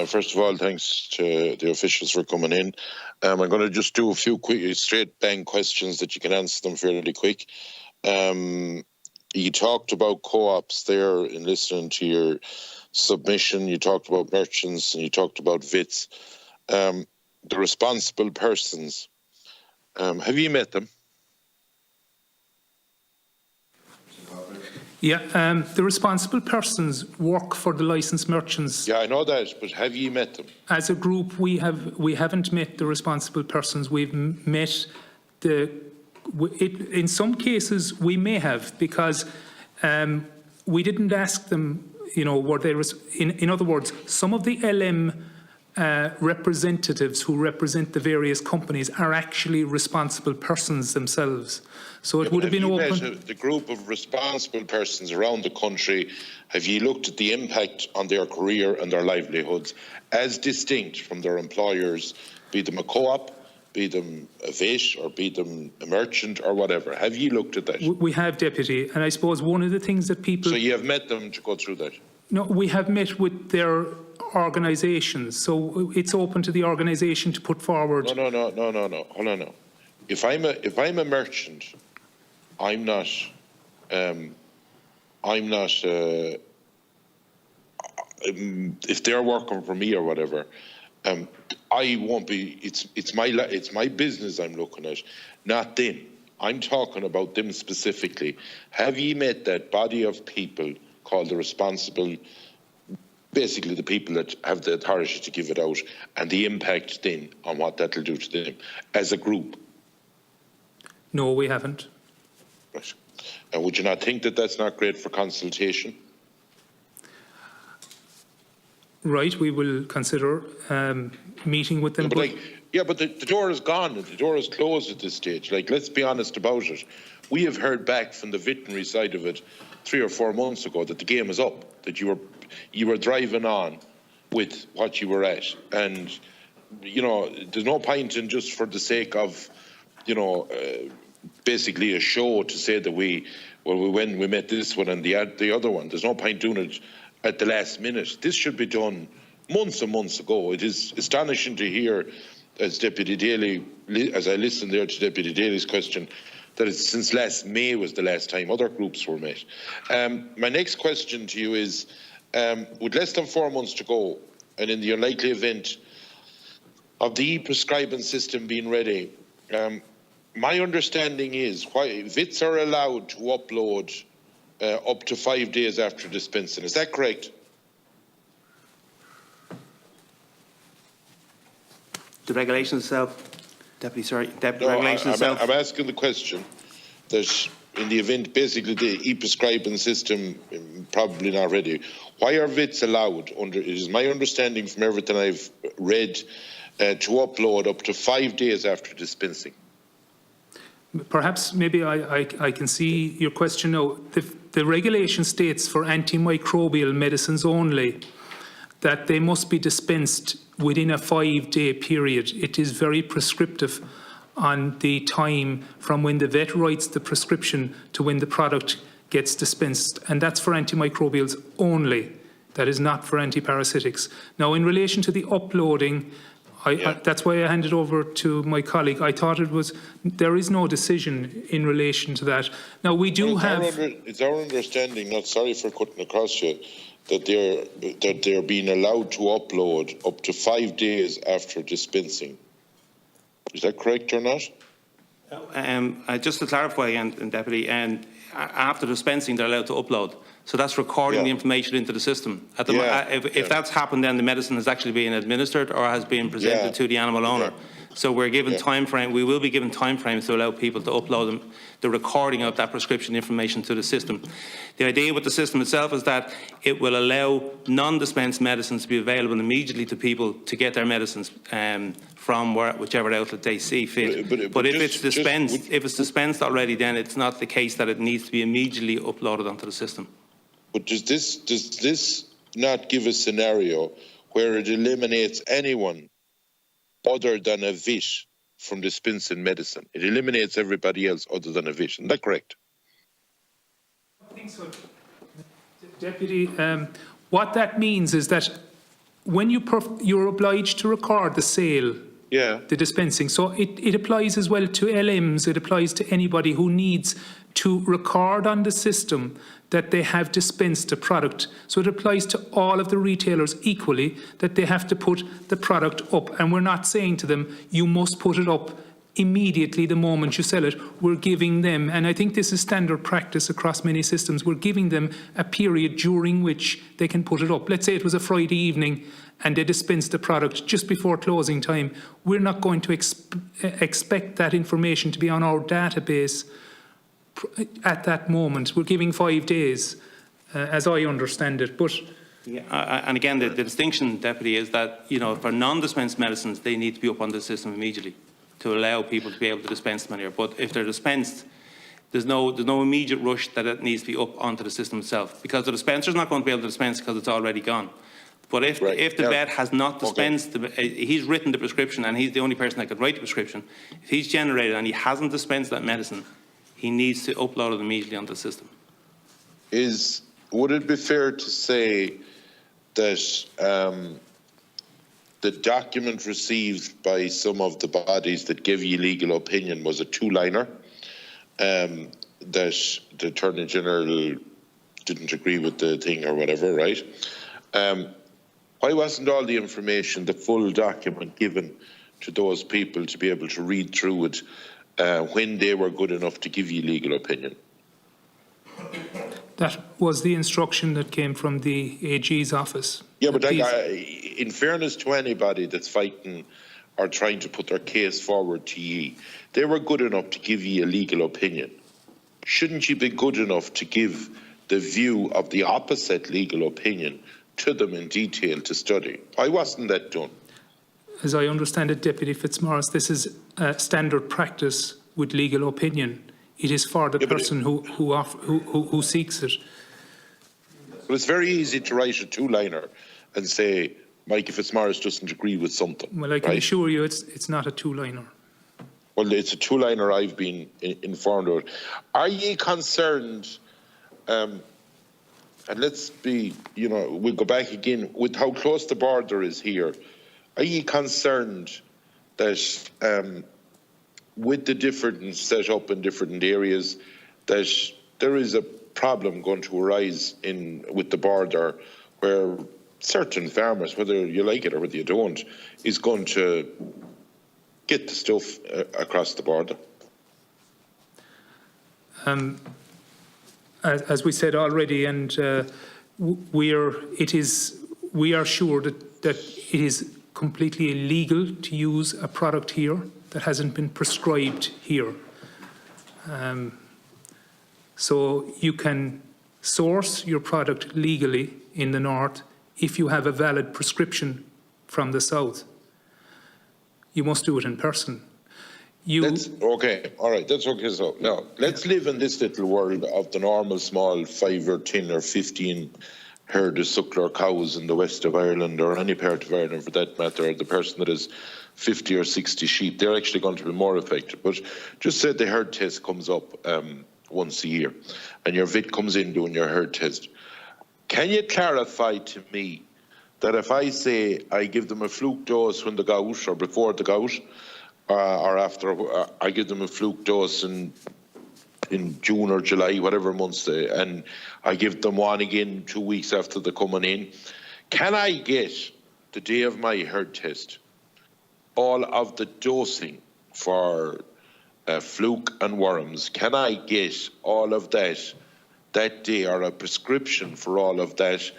First of all, thanks to the officials for coming in. I'm going to just do a few quick, straight bang questions that you can answer them fairly quick. You talked about co-ops there in listening to your submission. You talked about merchants and you talked about VITs. The responsible persons, have you met them? Yeah, the responsible persons work for the licensed merchants. Yeah, I know that, but have you met them? As a group, we haven't met the responsible persons. We've met in some cases we may have, because we didn't ask them. You know, were they? In other words, some of the LM representatives who represent the various companies are actually responsible persons themselves. So it would have been open. The group of responsible persons around the country, have you looked at the impact on their career and their livelihoods as distinct from their employers, be them a co-op, be them a VIT, or be them a merchant or whatever? Have you looked at that? We have, Deputy, and I suppose one of the things that people... So you have met them to go through that? No, we have met with their organisations, so it's open to the organisation to put forward... No. Hold on now. If I'm a merchant, I'm not if they're working for me or whatever, I won't be. It's my business I'm looking at, not them. I'm talking about them specifically. Have you met that body of people called the responsible, basically the people that have the authority to give it out, and the impact then on what that'll do to them as a group? No, we haven't. Right. And would you not think that that's not great for consultation? Right, we will consider meeting with them. But the door is gone and the door is closed at this stage. Like, let's be honest about it. We have heard back from the veterinary side of it 3 or 4 months ago that the game is up, that you were driving on with what you were at. And, you know, there's no point in, just for the sake of, you know, basically a show, to say that we met this one and the other one. There's no point doing it at the last minute. This should be done months and months ago. It is astonishing to hear, as Deputy Daly, as I listened there to Deputy Daly's question, that it's since last May was the last time other groups were met. My next question to you is, with less than 4 months to go, and in the unlikely event of the e-prescribing system being ready, my understanding is why VITs are allowed to upload up to 5 days after dispensing. Is that correct? The regulation itself, regulation itself. I'm asking the question that in the event, basically the e-prescribing system probably not ready, why are VITs allowed under, it is my understanding from everything I've read, to upload up to 5 days after dispensing? Perhaps maybe I can see your question now. The regulation states for antimicrobial medicines only that they must be dispensed within a 5-day period. It is very prescriptive on the time from when the vet writes the prescription to when the product gets dispensed, and that's for antimicrobials only. That is not for antiparasitics. Now, in relation to the uploading, that's why I handed over to my colleague. I thought there is no decision in relation to that. Now, we do have... It's our understanding, not sorry for cutting across you, that they're being allowed to upload up to 5 days after dispensing. Is that correct or not? Just to clarify, and Deputy, after dispensing, they're allowed to upload. So that's recording the information into the system. If that's happened, then the medicine is actually being administered or has been presented to the animal owner. So we're given time frame. We will be given time frames to allow people to upload the recording of that prescription information to the system. The idea with the system itself is that it will allow non-dispensed medicines to be available immediately to people to get their medicines from whichever outlet they see fit. But if it's dispensed already, then it's not the case that it needs to be immediately uploaded onto the system. But does this not give a scenario where it eliminates anyone other than a VIT from dispensing medicine? It eliminates everybody else other than a VIT. Isn't that correct? I think so. Deputy, what that means is that when you're obliged to record the sale, the dispensing. So it applies as well to LMs. It applies to anybody who needs to record on the system that they have dispensed a product. So it applies to all of the retailers equally, that they have to put the product up. And we're not saying to them, you must put it up immediately the moment you sell it. We're giving them, and I think this is standard practice across many systems, we're giving them a period during which they can put it up. Let's say it was a Friday evening and they dispensed the product just before closing time. We're not going to expect that information to be on our database at that moment. We're giving 5 days, as I understand it. But and again, the distinction, Deputy, is that, you know, for non-dispensed medicines, they need to be up on the system immediately to allow people to be able to dispense them here. But if they're dispensed, there's no immediate rush that it needs to be up onto the system itself, because the dispenser's not going to be able to dispense because it's already gone. But if the vet has not dispensed, he's written the prescription and he's the only person that could write the prescription. If he's generated and he hasn't dispensed that medicine, he needs to upload it immediately onto the system. Would it be fair to say that the document received by some of the bodies that give you legal opinion was a two-liner, that the Attorney General didn't agree with the thing or whatever, right? Why wasn't all the information, the full document, given to those people to be able to read through it when they were good enough to give you legal opinion? that was the instruction that came from the AG's office. Yeah, but in fairness to anybody that's fighting or trying to put their case forward to ye, they were good enough to give ye a legal opinion. Shouldn't you be good enough to give the view of the opposite legal opinion to them in detail to study? Why wasn't that done? As I understand it, Deputy Fitzmaurice, this is standard practice with legal opinion. It is for the person who seeks it. But it's very easy to write a two-liner and say, Michael Fitzmaurice doesn't agree with something. Well, I can assure you it's not a two-liner. Well, it's a two-liner I've been informed of. Are ye concerned, and let's be, we'll go back again, with how close the border is here, are ye concerned that with the different set up in different areas, that there is a problem going to arise with the border where certain farmers, whether you like it or whether you don't, is going to get the stuff across the border? As we said already, and we are sure that it is completely illegal to use a product here that hasn't been prescribed here. So you can source your product legally in the north if you have a valid prescription from the south. You must do it in person. Okay, all right, that's okay. So now let's live in this little world of the normal small 5 or 10 or 15 herd of suckler cows in the west of Ireland, or any part of Ireland for that matter, or the person that has 50 or 60 sheep. They're actually going to be more affected. But just say the herd test comes up once a year and your vet comes in doing your herd test. Can you clarify to me that if I say I give them a fluke dose when the gout or before the gout, or after, I give them a fluke dose in June or July, whatever months, and I give them one again 2 weeks after they're coming in, can I get, the day of my herd test, all of the dosing for fluke and worms? Can I get all of that day, or a prescription for all of that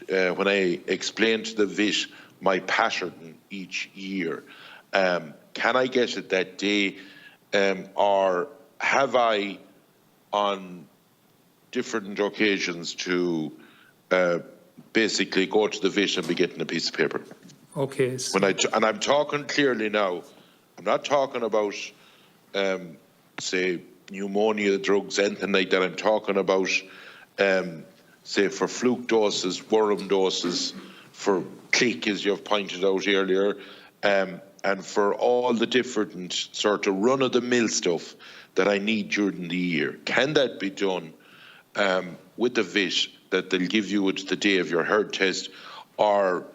when I explain to the vet my pattern each year? Can I get it that day, or have I, on different occasions, to basically go to the vet and be getting a piece of paper? Okay. So and I'm talking clearly now. I'm not talking about, say, pneumonia drugs, anything like that. I'm talking about, say, for fluke doses, worm doses, for click, as you've pointed out earlier, and for all the different sort of run-of-the-mill stuff that I need during the year. Can that be done with the vet, that they'll give you it the day of your herd test, or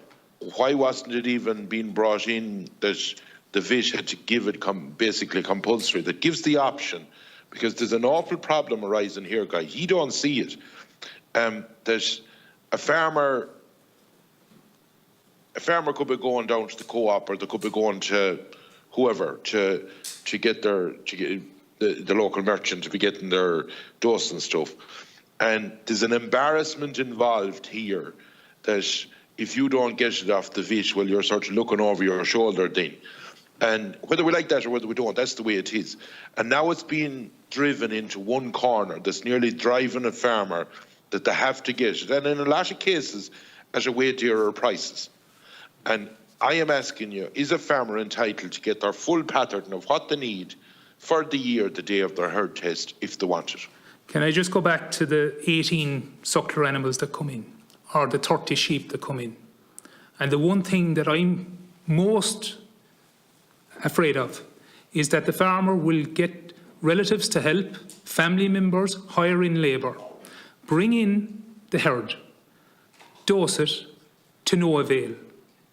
why wasn't it even being brought in that the VIT had to give it basically compulsory, that gives the option, because there's an awful problem arising here, guy. You don't see it. That a farmer could be going down to the co-op, or they could be going to whoever to get the local merchant to be getting their dose and stuff. And there's an embarrassment involved here that if you don't get it off the VIT, well, you're sort of looking over your shoulder then. And whether we like that or whether we don't, that's the way it is. And now it's being driven into one corner that's nearly driving a farmer that they have to get it. And in a lot of cases, at a way dearer prices. And I am asking you, is a farmer entitled to get their full pattern of what they need for the year, the day of their herd test, if they want it? Can I just go back to the 18 suckler animals that come in, or the 30 sheep that come in? And the one thing that I'm most afraid of is that the farmer will get relatives to help, family members, hire in labour, bring in the herd, dose it to no avail,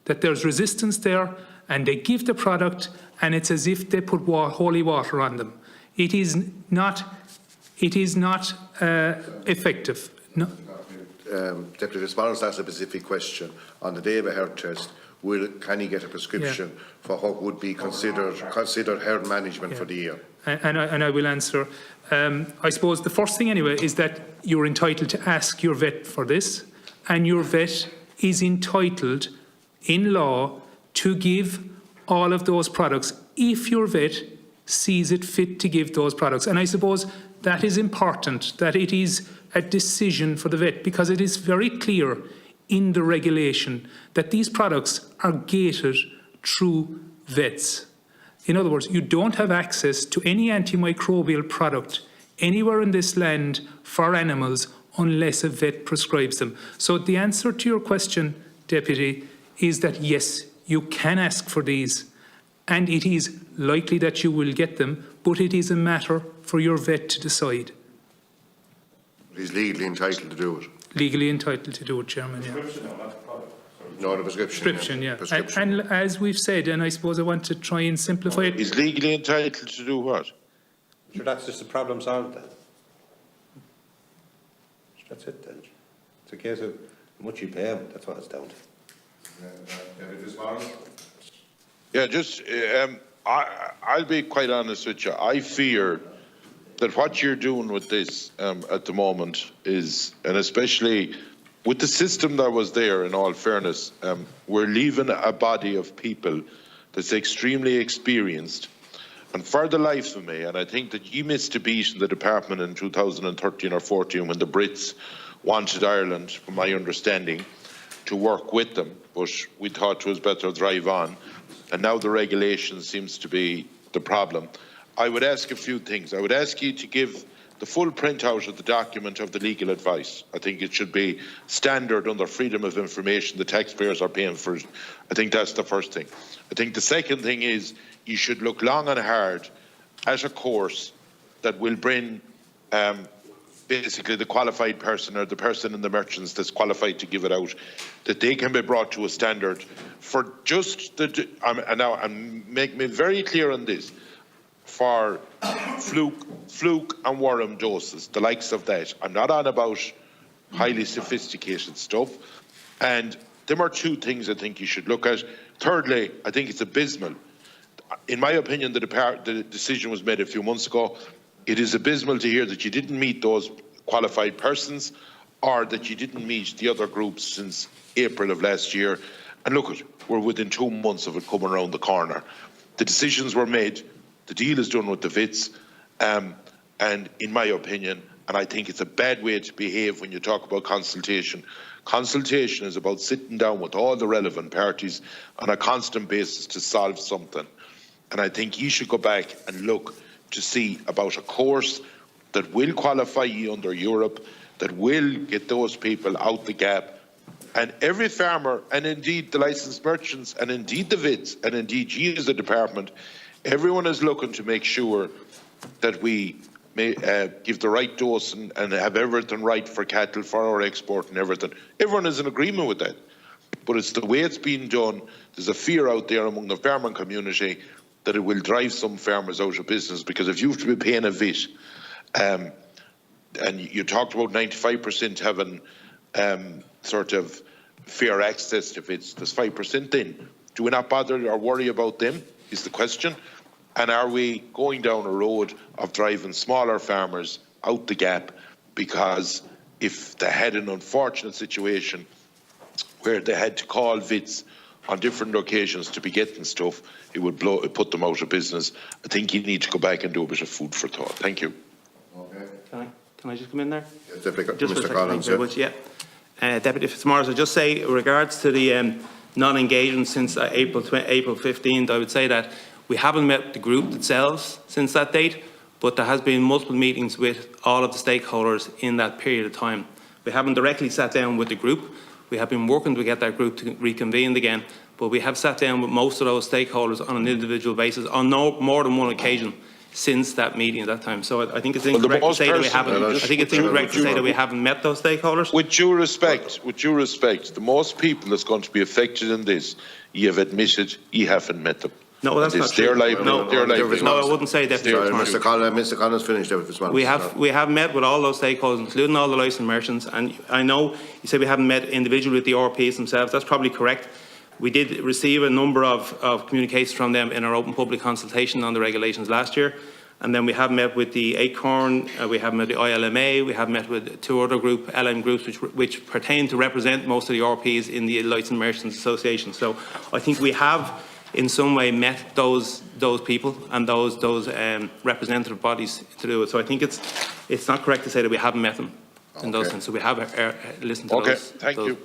that there's resistance there, and they give the product and it's as if they put holy water on them. It is not effective. No. Deputy Fitzmaurice asked a specific question. On the day of a herd test, can he get a prescription for what would be considered herd management for the year? And I will answer. I suppose the first thing anyway is that you're entitled to ask your vet for this, and your vet is entitled in law to give all of those products if your vet sees it fit to give those products. And I suppose that is important, that it is a decision for the vet, because it is very clear in the regulation that these products are gated through vets. In other words, you don't have access to any antimicrobial product anywhere in this land for animals unless a vet prescribes them. So the answer to your question, Deputy, is that yes, you can ask for these, and it is likely that you will get them, but it is a matter for your vet to decide. He's legally entitled to do it. Legally entitled to do it, Chairman, yeah. No, the prescription. Yeah. Prescription. And as we've said, and I suppose I want to try and simplify it. He's legally entitled to do what? Sure, that's just the problem solved then. That's it then. It's a case of how much you pay him, that's what it's down to. Yeah, just, I'll be quite honest with you. I fear that what you're doing with this at the moment is, and especially with the system that was there, in all fairness, we're leaving a body of people that's extremely experienced. And for the life of me, and I think that you missed a beat in the department in 2013 or 14 when the Brits wanted Ireland, from my understanding, to work with them, but we thought it was better to drive on. And now the regulation seems to be the problem. I would ask a few things. I would ask you to give the full printout of the document of the legal advice. I think it should be standard under freedom of information. The taxpayers are paying for it. I think that's the first thing. I think the second thing is you should look long and hard at a course that will bring basically the qualified person, or the person in the merchants that's qualified to give it out, that they can be brought to a standard for just the, and make me very clear on this, for fluke and worm doses, the likes of that. I'm not on about highly sophisticated stuff. And them are two things I think you should look at. Thirdly, I think it's abysmal. In my opinion, the decision was made a few months ago. It is abysmal to hear that you didn't meet those qualified persons, or that you didn't meet the other groups since April of last year. And look, we're within 2 months of it coming around the corner. The decisions were made. The deal is done with the VITs. And in my opinion, and I think it's a bad way to behave when you talk about consultation. Consultation is about sitting down with all the relevant parties on a constant basis to solve something. And I think you should go back and look to see about a course that will qualify you under Europe, that will get those people out the gap. And every farmer, and indeed the licensed merchants, and indeed the VITs, and indeed you as a department, everyone is looking to make sure that we may give the right dose and have everything right for cattle, for our export and everything. Everyone is in agreement with that. but it's the way it's being done. There's a fear out there among the farming community that it will drive some farmers out of business, because if you have to be paying a VAT, and you talked about 95% having sort of fair access to VITs, there's 5% then. Do we not bother or worry about them, is the question? And are we going down a road of driving smaller farmers out the gap? Because if they had an unfortunate situation where they had to call VITs on different occasions to be getting stuff, it would put them out of business. I think you need to go back and do a bit of food for thought. Thank you. Okay. Can I just come in there? Yes, Deputy, Just for a Mr. second, Collins. thank you very much. Yeah. Deputy Fitzmaurice, I'll just say, in regards to the non-engagement since April 15th, I would say that we haven't met the group themselves since that date, but there has been multiple meetings with all of the stakeholders in that period of time. We haven't directly sat down with the group. We have been working to get that group to reconvene again, but we have sat down with most of those stakeholders on an individual basis on no more than one occasion since that meeting at that time. So I think it's incorrect to say that we haven't. I think it's incorrect to say that we haven't met those stakeholders. With due respect, the most people that's going to be affected in this, you have admitted you haven't met them. No, that's not true. No, I wouldn't say that. Mr. Collins finished, Deputy Fitzmaurice. We have met with all those stakeholders, including all the licensed merchants, and I know you say we haven't met individually with the RPs themselves. That's probably correct. We did receive a number of communications from them in our open public consultation on the regulations last year, and then we have met with the ACORN, we have met with the ILMA, we have met with two other LM groups which pertain to represent most of the RPs in the Licensed Merchants Association. So I think we have in some way met those people and those representative bodies to do it. So I think it's not correct to say that we haven't met them in those sense. So we have listened to those. Thank you.